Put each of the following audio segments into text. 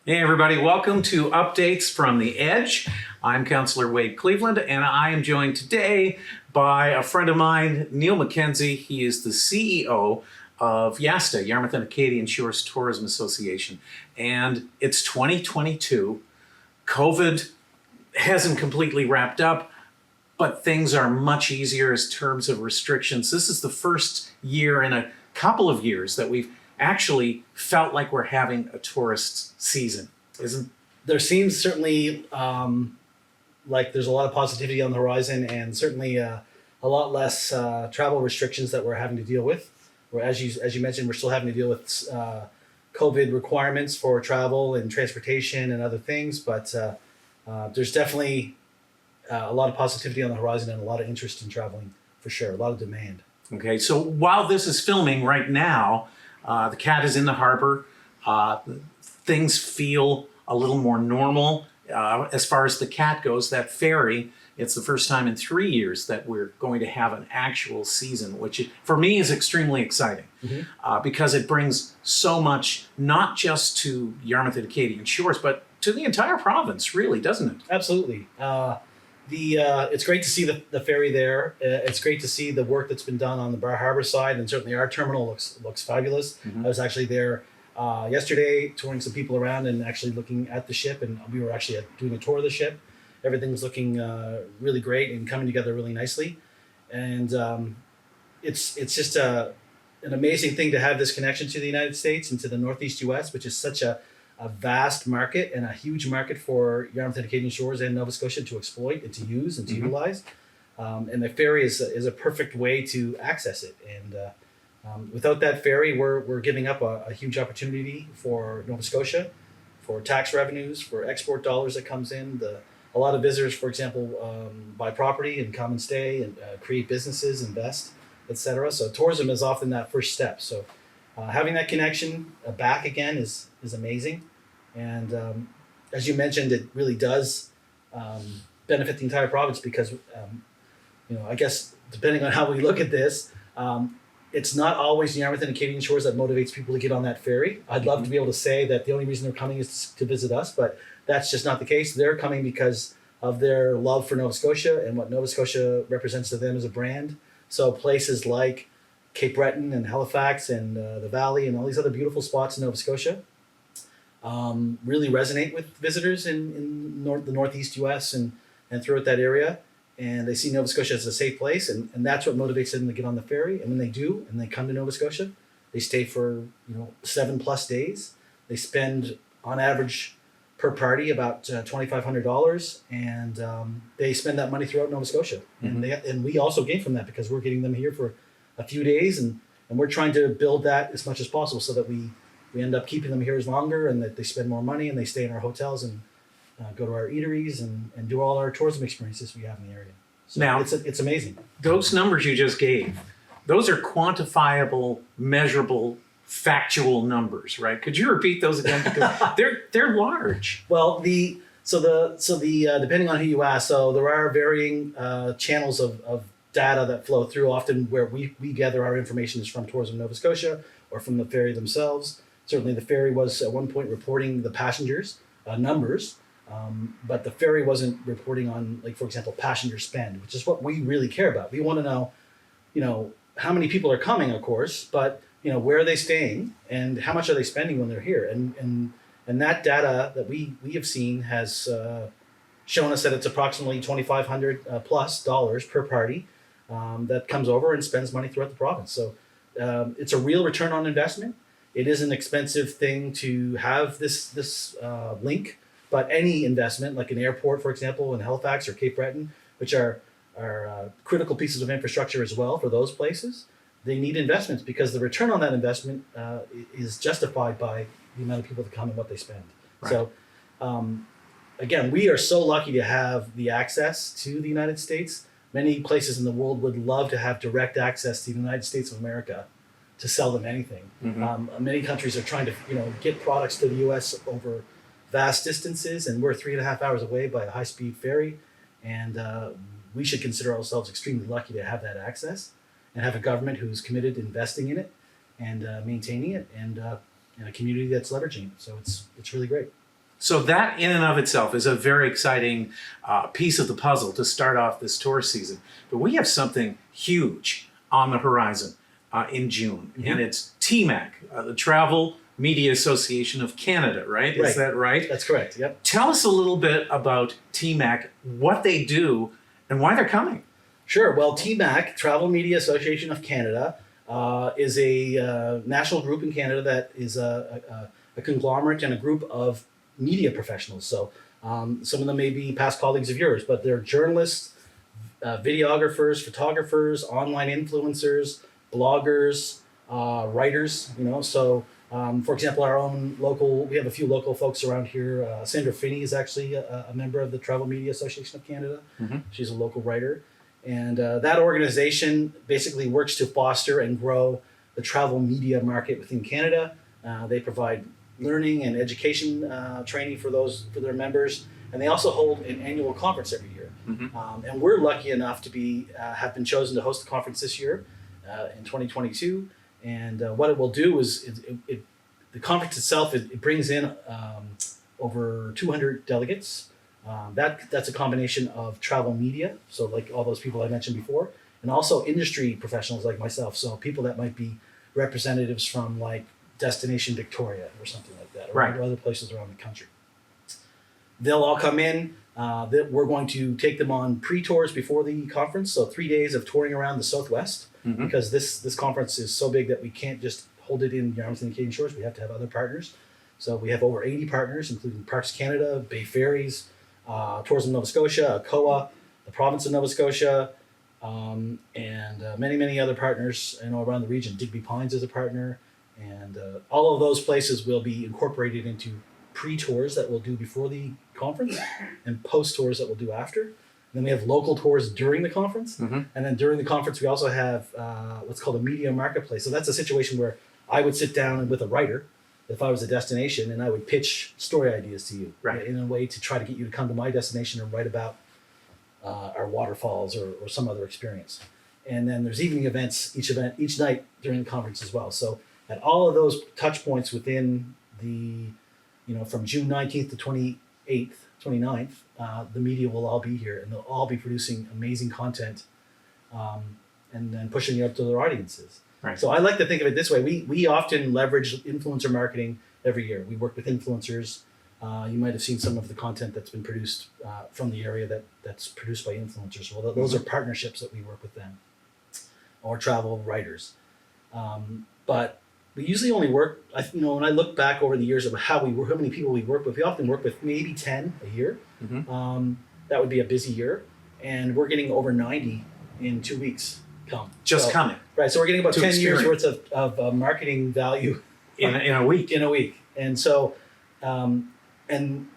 Hey everybody, welcome to Updates from the Edge. I'm Councillor Wade Cleveland and I am joined today by a friend of mine, Neil MacKenzie. He is the CEO of YASTA, Yarmouth and Acadian Shores Tourism Association. And it's 2022. COVID hasn't completely wrapped up, but things are much easier in terms of restrictions. This is the first year in a couple of years that we've actually felt like we're having a tourist season, isn't there? Seems certainly like there's a lot of positivity on the horizon, and certainly a lot less travel restrictions that we're having to deal with. Where, as you mentioned, we're still having to deal with COVID requirements for travel and transportation and other things, but there's definitely a lot of positivity on the horizon and a lot of interest in traveling for sure, a lot of demand. Okay, so while this is filming right now, the cat is in the harbor. Things feel a little more normal. As far as the cat goes, that ferry, it's the first time in 3 years that we're going to have an actual season, which for me is extremely exciting because it brings so much, not just to Yarmouth and Acadian Shores, but to the entire province, really, doesn't it? Absolutely. It's great to see the ferry there. It's great to see the work that's been done on the Bar Harbor side, and certainly our terminal looks fabulous. I was actually there yesterday touring some people around and actually looking at the ship, and we were actually doing a tour of the ship. Everything's looking really great and coming together really nicely, and it's just an amazing thing to have this connection to the United States and to the Northeast U.S., which is such a vast market and a huge market for Yarmouth and Acadian Shores and Nova Scotia to exploit and to use and to utilize. And the ferry is a perfect way to access it. And without that ferry, we're giving up a huge opportunity for Nova Scotia, for tax revenues, for export dollars that comes in. A lot of visitors, for example, buy property and come and stay and create businesses, invest, etc. So tourism is often that first step. So having that connection back again is amazing. And as you mentioned, it really does benefit the entire province because, I guess depending on how we look at this, it's not always the Yarmouth and Acadian Shores that motivates people to get on that ferry. I'd love to be able to say that the only reason they're coming is to visit us, but that's just not the case. They're coming because of their love for Nova Scotia and what Nova Scotia represents to them as a brand. So places like Cape Breton and Halifax and the Valley and all these other beautiful spots in Nova Scotia really resonate with visitors in the Northeast U.S. and throughout that area. And they see Nova Scotia as a safe place, and that's what motivates them to get on the ferry. And when they do, and they come to Nova Scotia, they stay for 7+ days. They spend on average per party about $2,500, and they spend that money throughout Nova Scotia. And we also gain from that because we're getting them here for a few days, and we're trying to build that as much as possible so that we end up keeping them here as longer, and that they spend more money and they stay in our hotels and go to our eateries and do all our tourism experiences we have in the area. So now it's amazing. Those numbers you just gave, those are quantifiable, measurable, factual numbers, right? Could you repeat those again? Because they're large. Well, the depending on who you ask, so there are varying channels of data that flow through. Often where we gather our information is from Tourism Nova Scotia or from the ferry themselves. Certainly the ferry was at one point reporting the passengers numbers, but the ferry wasn't reporting on, like, for example, passenger spend, which is what we really care about. We want to know, how many people are coming, of course, but where are they staying and how much are they spending when they're here? And that data that we have seen has shown us that it's approximately $2,500 plus dollars per party that comes over and spends money throughout the province. So it's a real return on investment. It is an expensive thing to have this link, but any investment, like an airport, for example, in Halifax or Cape Breton, which are critical pieces of infrastructure as well for those places, they need investments because the return on that investment is justified by the amount of people that come and what they spend. Right. So again, we are so lucky to have the access to the United States. Many places in the world would love to have direct access to the United States of America to sell them anything. Many countries are trying to get products to the U.S. over vast distances, and we're 3.5 hours away by a high-speed ferry, and we should consider ourselves extremely lucky to have that access and have a government who's committed to investing in it and maintaining it, and a community that's leveraging it. So it's really great. So that in and of itself is a very exciting piece of the puzzle to start off this tour season. But we have something huge on the horizon in June, and it's TMAC, the Travel Media Association of Canada, right? Is that right? That's correct, yep. Tell us a little bit about TMAC, what they do, and why they're coming. Sure. Well, TMAC, Travel Media Association of Canada, is a national group in Canada that is a conglomerate and a group of media professionals. So some of them may be past colleagues of yours, but they're journalists, videographers, photographers, online influencers, bloggers, writers. So for example, we have a few local folks around here. Sandra Finney is actually a member of the Travel Media Association of Canada. She's a local writer. And that organization basically works to foster and grow the travel media market within Canada. They provide learning and education training for their members, and they also hold an annual conference every year. And we're lucky enough to have been chosen to host the conference this year in 2022. And what it will do is the conference itself it brings in over 200 delegates. That's a combination of travel media, so like all those people I mentioned before, and also industry professionals like myself. So people that might be representatives from like Destination Victoria or something like that, or other places around the country. They'll all come in. We're going to take them on pre-tours before the conference, so 3 days of touring around the Southwest, because this conference is so big that we can't just hold it in Yarmouth and Acadian Shores. We have to have other partners. So we have over 80 partners, including Parks Canada, Bay Ferries, Tourism Nova Scotia, ACOA, the province of Nova Scotia, and many, many other partners around the region. Digby Pines is a partner, and all of those places will be incorporated into pre-tours that we'll do before the conference and post-tours that we'll do after. And then we have local tours during the conference, and then during the conference we also have what's called a media marketplace. So that's a situation where I would sit down with a writer if I was a destination, and I would pitch story ideas to you in a way to try to get you to come to my destination and write about our waterfalls or some other experience. And then there's evening events each night during the conference as well. So at all of those touch points within the, from June 19th to 29th, the media will all be here, and they'll all be producing amazing content and then pushing it up to their audiences. So I like to think of it this way. We often leverage influencer marketing every year. We work with influencers. You might have seen some of the content that's been produced from the area that's produced by influencers. Well, those are partnerships that we work with them, or travel writers. But we usually only work, when I look back over the years of how many people we work with, we often work with maybe 10 a year. That would be a busy year. And we're getting over 90 in 2 weeks. Coming. Right, so we're getting about 10 years worth of marketing value in a week. And so, and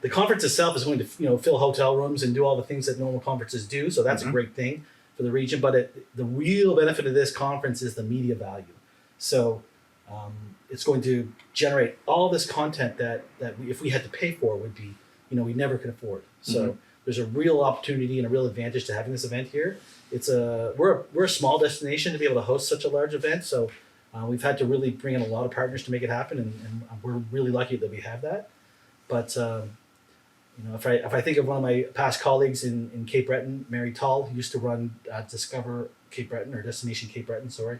the conference itself is going to fill hotel rooms and do all the things that normal conferences do. So that's a great thing for the region. But the real benefit of this conference is the media value. So it's going to generate all this content that if we had to pay for would be, we never could afford. So there's a real opportunity and a real advantage to having this event here. We're a small destination to be able to host such a large event, so we've had to really bring in a lot of partners to make it happen, and we're really lucky that we have that. But if I think of one of my past colleagues in Cape Breton, Mary Tull, who used to run Discover Cape Breton, or Destination Cape Breton, sorry.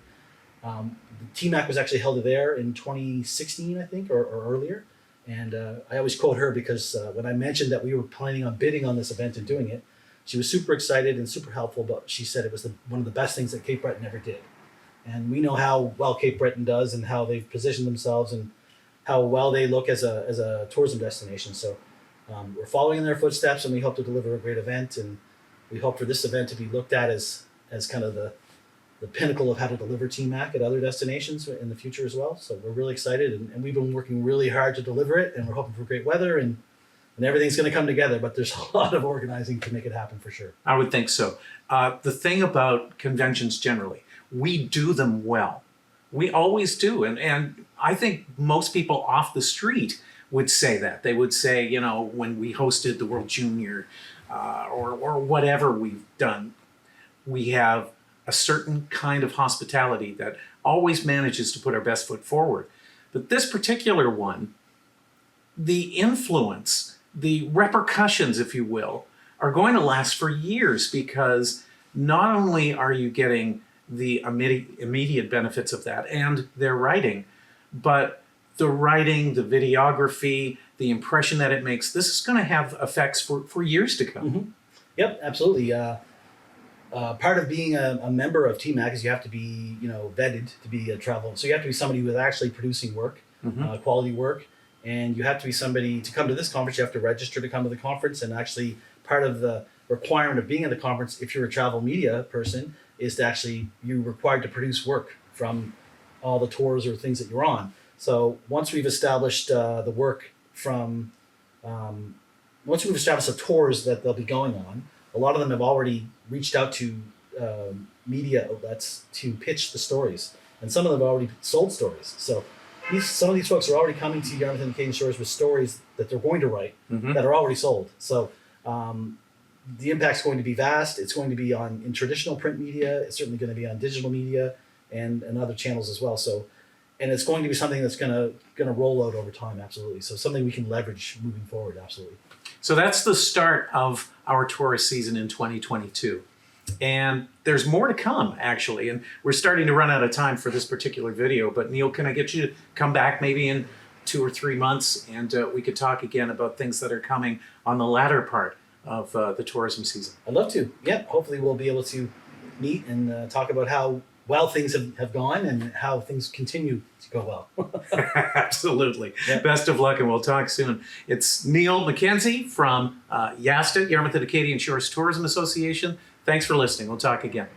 The TMAC was actually held there in 2016, I think, or earlier. And I always quote her because when I mentioned that we were planning on bidding on this event and doing it, she was super excited and super helpful, but she said it was one of the best things that Cape Breton ever did. And we know how well Cape Breton does and how they've positioned themselves and how well they look as a tourism destination. So we're following in their footsteps, and we hope to deliver a great event. And we hope for this event to be looked at as kind of the pinnacle of how to deliver TMAC at other destinations in the future as well. So we're really excited, and we've been working really hard to deliver it, and we're hoping for great weather, and everything's going to come together, but there's a lot of organizing to make it happen for sure. I would think so. The thing about conventions generally, we do them well. We always do. And I think most people off the street would say that. They would say, when we hosted the World Junior or whatever we've done, we have a certain kind of hospitality that always manages to put our best foot forward. But this particular one, the influence, the repercussions, if you will, are going to last for years, because not only are you getting the immediate benefits of that and their writing, but the writing, the videography, the impression that it makes, this is going to have effects for years to come. Mm-hmm. Yep, absolutely. Part of being a member of TMAC is you have to be, vetted to be a travel. So you have to be somebody who's actually producing work, quality work, and you have to be somebody to come to this conference. You have to register to come to the conference, and actually part of the requirement of being at the conference, if you're a travel media person, is to actually you're required to produce work from all the tours or things that you're on. So once we've established the work from, once we've established the tours that they'll be going on, a lot of them have already reached out to media outlets to pitch the stories, and some of them have already sold stories. So some of these folks are already coming to Yarmouth and Acadian Shores with stories that they're going to write that are already sold. So the impact's going to be vast. It's going to be in traditional print media. It's certainly going to be on digital media and other channels as well. So, and it's going to be something that's going to roll out over time. Absolutely. So something we can leverage moving forward. Absolutely. So that's the start of our tourist season in 2022. And there's more to come, actually. And we're starting to run out of time for this particular video. But Neil, can I get you to come back maybe in 2 or 3 months, and we could talk again about things that are coming on the latter part of the tourism season? I'd love to. Yeah. Hopefully we'll be able to meet and talk about how well things have gone and how things continue to go well. Absolutely. Yeah. Best of luck, and we'll talk soon. It's Neil MacKenzie from YASTA, Yarmouth and Acadian Shores Tourism Association. Thanks for listening. We'll talk again.